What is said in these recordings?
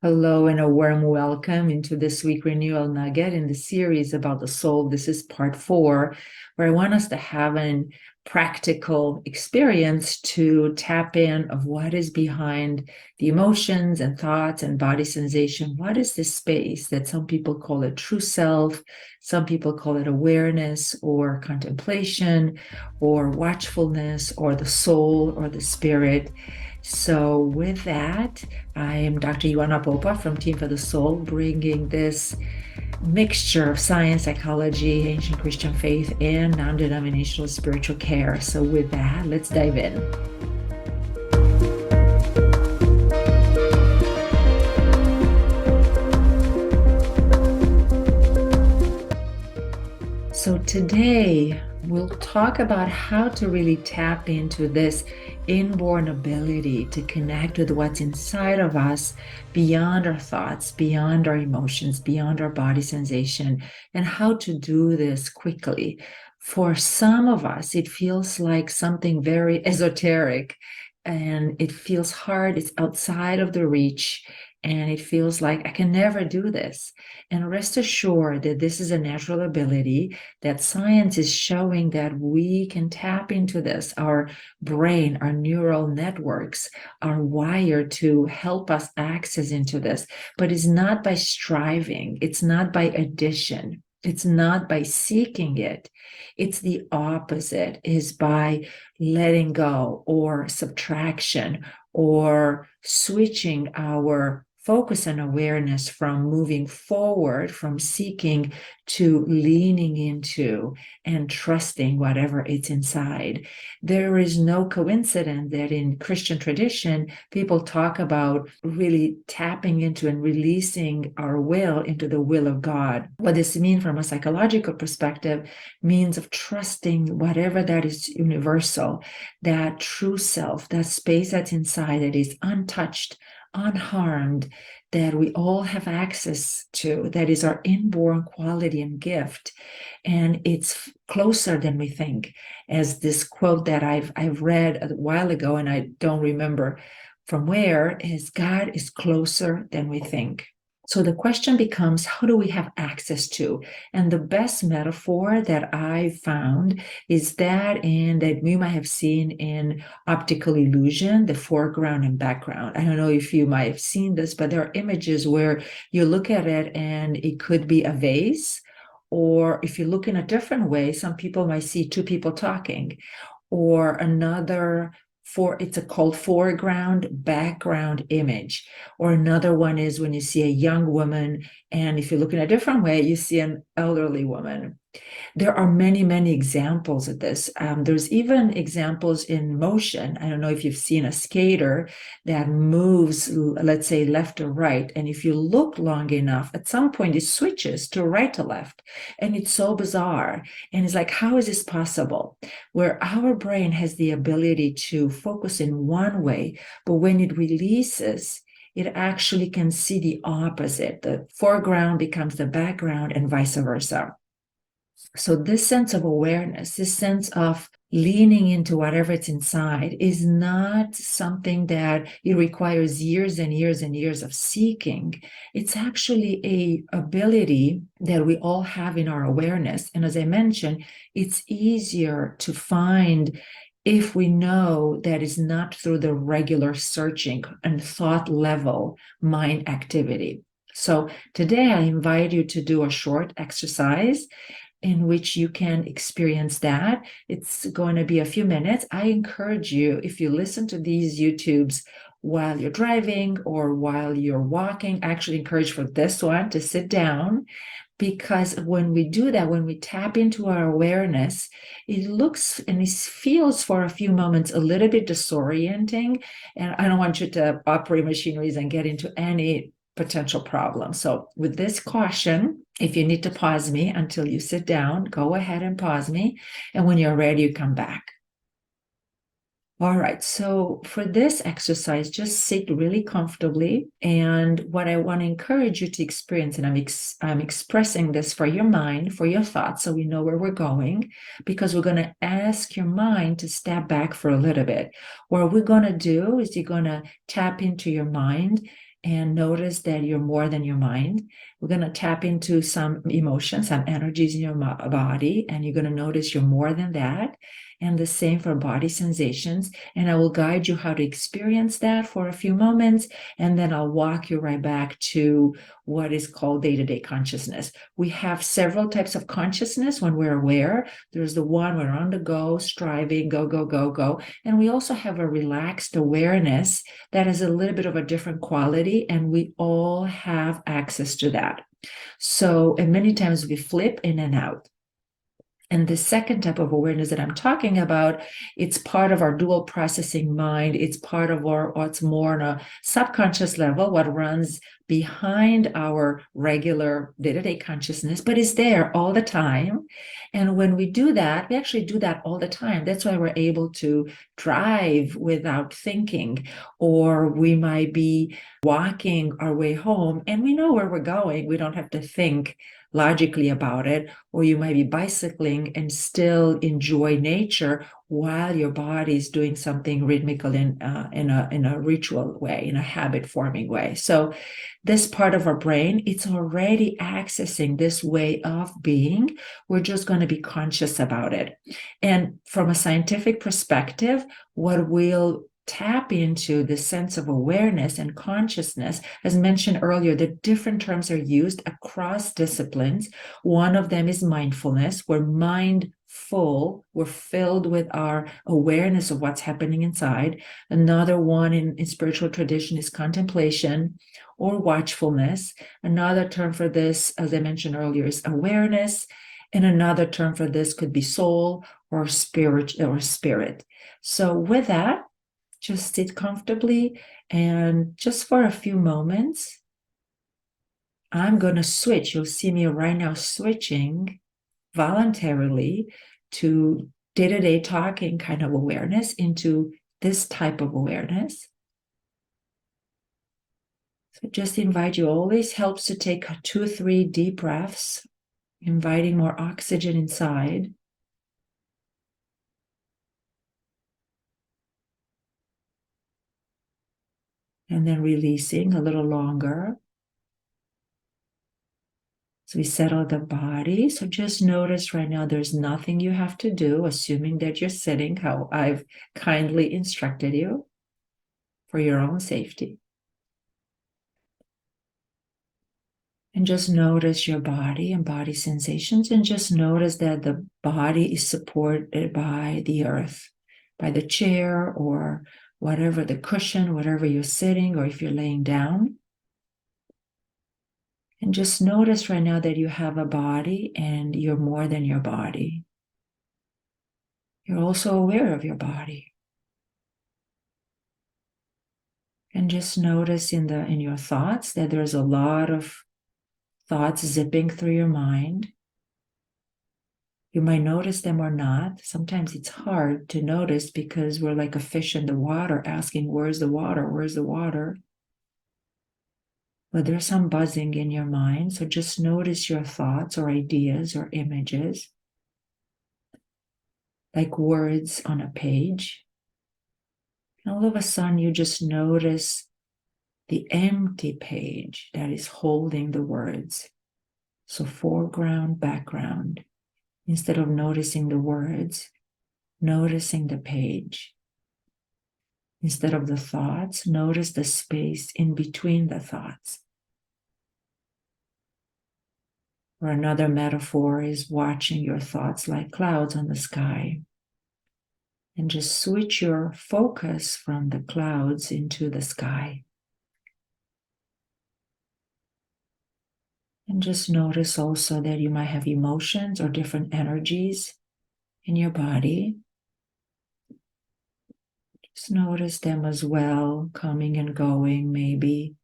Hello, and a warm welcome into this week renewal nugget in the series about the soul. This is part 4, where I want us to have an practical experience to tap in of what is behind the emotions and thoughts and body sensation. What is this space that some people call it true self, some people call it awareness or contemplation or watchfulness or the soul or the spirit. So with that, I am Dr. Ioana Popa from Team for the Soul, bringing this mixture of science, psychology, ancient Christian faith, and non-denominational spiritual care. So with that, let's dive in. So today we'll talk about how to really tap into this inborn ability to connect with what's inside of us beyond our thoughts, beyond our emotions, beyond our body sensation, and how to do this quickly. For some of us, it feels like something very esoteric and it feels hard. It's outside of the reach. And it feels like I can never do this. And rest assured that this is a natural ability, that science is showing that we can tap into this. Our brain, our neural networks are wired to help us access into this, but it's not by striving, it's not by addition. It's not by seeking it. It's the opposite, is by letting go or subtraction or switching our focus and awareness from moving forward, from seeking to leaning into and trusting whatever it's inside. There is no coincidence that in Christian tradition, people talk about really tapping into and releasing our will into the will of God. What this means from a psychological perspective means of trusting whatever that is universal, that true self, that space that's inside that is untouched, unharmed, that we all have access to, that is our inborn quality and gift. And it's closer than we think. As this quote that I've read a while ago, and I don't remember from where, is God is closer than we think. So the question becomes, how do we have access to? And the best metaphor that I found is that we might have seen in optical illusion, the foreground and background. I don't know if you might have seen this, but there are images where you look at it and it could be a vase, or if you look in a different way, some people might see two people talking, or another it's called foreground background image. Or another one is when you see a young woman, and if you look in a different way, you see an elderly woman. There are many, many examples of this. There's even examples in motion. I don't know if you've seen a skater that moves, let's say, left or right. And if you look long enough, at some point it switches to right to left. And it's so bizarre. And it's like, how is this possible? Where our brain has the ability to focus in one way, but when it releases, it actually can see the opposite. The foreground becomes the background and vice versa. So this sense of awareness, this sense of leaning into whatever it's inside is not something that it requires years and years and years of seeking. It's actually a ability that we all have in our awareness. And as I mentioned, it's easier to find if we know that it's not through the regular searching and thought level mind activity. So today I invite you to do a short exercise in which you can experience that. It's going to be a few minutes. I encourage you, if you listen to these YouTubes while you're driving or while you're walking, I actually encourage for this one to sit down, because when we do that, when we tap into our awareness, it looks and it feels for a few moments a little bit disorienting. And I don't want you to operate machineries and get into any potential problem. So with this caution, if you need to pause me until you sit down, go ahead and pause me. And when you're ready, you come back. All right, so for this exercise, just sit really comfortably. And what I want to encourage you to experience, and I'm expressing this for your mind, for your thoughts, so we know where we're going, because we're going to ask your mind to step back for a little bit. What we're going to do is you're going to tap into your mind and notice that you're more than your mind. We're going to tap into some emotions, some energies in your body, and you're going to notice you're more than that. And the same for body sensations. And I will guide you how to experience that for a few moments. And then I'll walk you right back to what is called day-to-day consciousness. We have several types of consciousness when we're aware. There's the one we're on the go, striving, go, go, go, go. And we also have a relaxed awareness that is a little bit of a different quality, and we all have access to that. So, and many times we flip in and out. And the second type of awareness that I'm talking about, it's part of our dual processing mind. It's part of what's more on a subconscious level, what runs behind our regular day-to-day consciousness, but is there all the time. And when we do that, we actually do that all the time. That's why we're able to drive without thinking, or we might be walking our way home and we know where we're going. We don't have to think logically about it, or you might be bicycling and still enjoy nature while your body is doing something rhythmical in a ritual way, in a habit forming way. So this part of our brain, it's already accessing this way of being. We're just going to be conscious about it. And from a scientific perspective, what we'll tap into the sense of awareness and consciousness. As mentioned earlier, the different terms are used across disciplines. One of them is mindfulness. We're mindful, we're filled with our awareness of what's happening inside. Another one in spiritual tradition is contemplation or watchfulness. Another term for this, as I mentioned earlier, is awareness. And another term for this could be soul or spirit. So with that, just sit comfortably, and just for a few moments, I'm going to switch. You'll see me right now switching voluntarily to day-to-day talking kind of awareness into this type of awareness. So just invite you, always helps to take 2 or 3 deep breaths, inviting more oxygen inside. And then releasing a little longer. So we settle the body. So just notice right now, there's nothing you have to do, assuming that you're sitting how I've kindly instructed you for your own safety. And just notice your body and body sensations, and just notice that the body is supported by the earth, by the chair or whatever, the cushion, whatever you're sitting, or if you're laying down. And just notice right now that you have a body and you're more than your body. You're also aware of your body. And just notice in your thoughts that there's a lot of thoughts zipping through your mind. You might notice them or not. Sometimes it's hard to notice because we're like a fish in the water asking, where's the water? Where's the water? But there's some buzzing in your mind. So just notice your thoughts or ideas or images, like words on a page. And all of a sudden, you just notice the empty page that is holding the words. So foreground, background. Instead of noticing the words, noticing the page. Instead of the thoughts, notice the space in between the thoughts. Or another metaphor is watching your thoughts like clouds on the sky. And just switch your focus from the clouds into the sky. And just notice also that you might have emotions or different energies in your body. Just notice them as well, coming and going, maybe,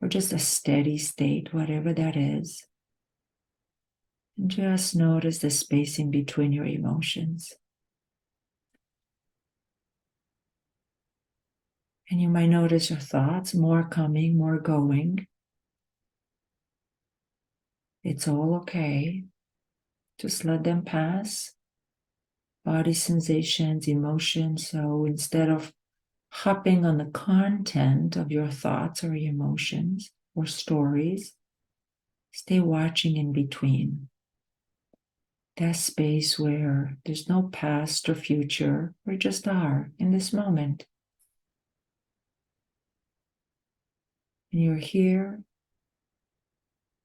or just a steady state, whatever that is. And just notice the space in between your emotions. And you might notice your thoughts, more coming, more going. It's all okay. Just let them pass. Body sensations, emotions. So instead of hopping on the content of your thoughts or emotions or stories. Stay watching in between. That space where there's no past or future, we just are in this moment. And you're here,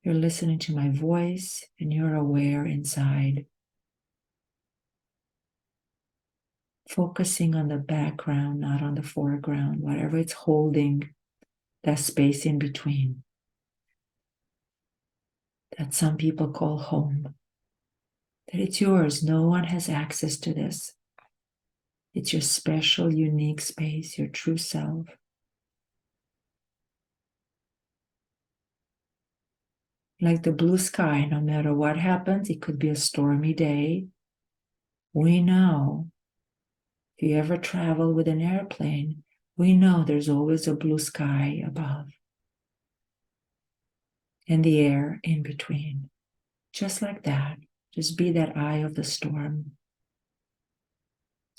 you're listening to my voice, and you're aware inside. Focusing on the background, not on the foreground, whatever it's holding, that space in between. That some people call home. That it's yours. No one has access to this. It's your special, unique space, your true self. Like the blue sky, no matter what happens, it could be a stormy day. We know, if you ever travel with an airplane, we know there's always a blue sky above and the air in between. Just like that. Just be that eye of the storm.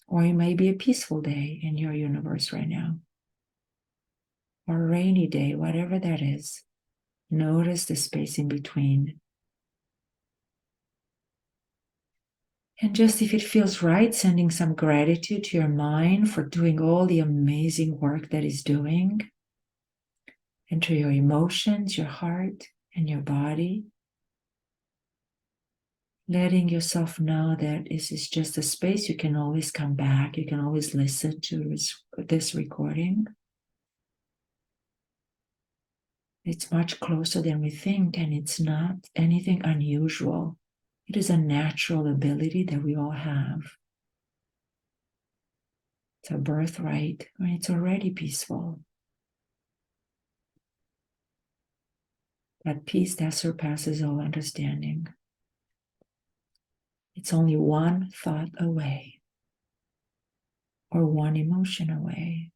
Or it may be a peaceful day in your universe right now, or a rainy day, whatever that is. Notice the space in between. And just if it feels right, sending some gratitude to your mind for doing all the amazing work that it's doing, and to your emotions, your heart, and your body. Letting yourself know that this is just a space you can always come back. You can always listen to this recording. It's much closer than we think, and it's not anything unusual. It is a natural ability that we all have. It's a birthright, and it's already peaceful. That peace that surpasses all understanding. It's only one thought away, or one emotion away,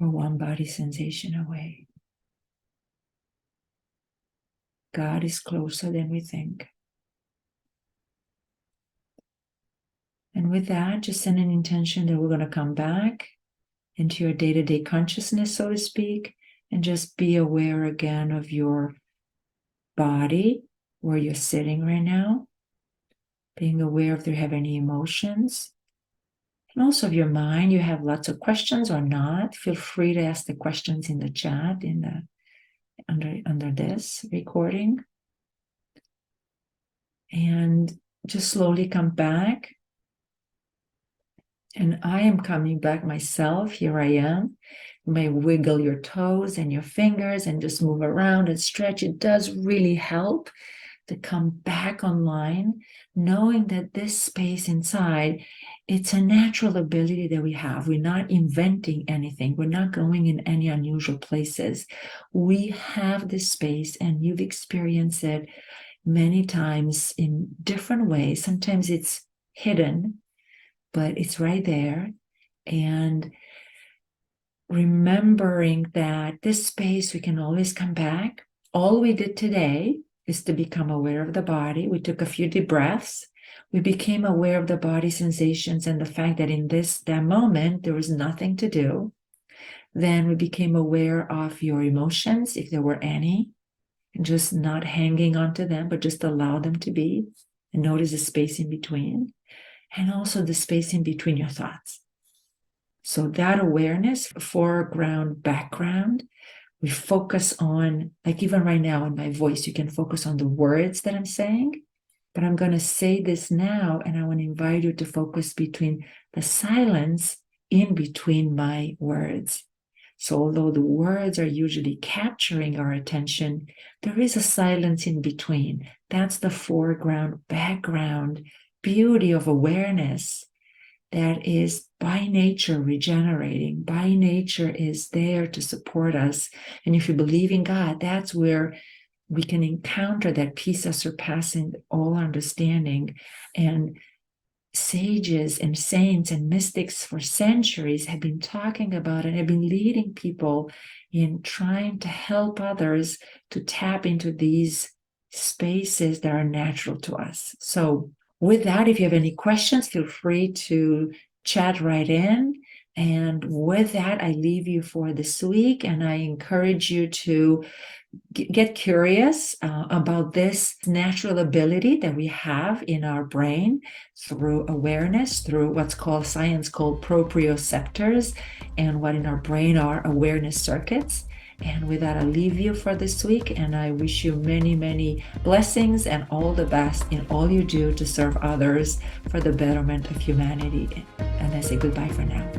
or one body sensation away. God is closer than we think. And with that, just send an intention that we're going to come back into your day-to-day consciousness, so to speak, and just be aware again of your body, where you're sitting right now, being aware if you have any emotions, and also of your mind. You have lots of questions or not, feel free to ask the questions in the chat under this recording. And just slowly come back. And I am coming back myself. Here I am. You may wiggle your toes and your fingers and just move around and stretch. It does really help to come back online, knowing that this space inside, it's a natural ability that we have. We're not inventing anything. We're not going in any unusual places. We have this space, and you've experienced it many times in different ways. Sometimes it's hidden, but it's right there. And remembering that this space, we can always come back. All we did today is to become aware of the body. We took a few deep breaths. We became aware of the body sensations and the fact that in that moment, there was nothing to do. Then we became aware of your emotions, if there were any, and just not hanging onto them, but just allow them to be. And notice the space in between, and also the space in between your thoughts. So that awareness, foreground, background, we focus on, like even right now in my voice, you can focus on the words that I'm saying, but I'm going to say this now, and I want to invite you to focus between the silence in between my words. So although the words are usually capturing our attention, there is a silence in between. That's the foreground, background, beauty of awareness that is by nature regenerating, by nature is there to support us. And if you believe in God, that's where we can encounter that peace of surpassing all understanding. And sages and saints and mystics for centuries have been talking about it, have been leading people in trying to help others to tap into these spaces that are natural to us. So with that, if you have any questions, feel free to chat right in. And with that, I leave you for this week, and I encourage you to get curious about this natural ability that we have in our brain through awareness, through what's called science called proprioceptors, and what in our brain are awareness circuits. And with that, I leave you for this week, and I wish you many, many blessings and all the best in all you do to serve others for the betterment of humanity. And I say goodbye for now.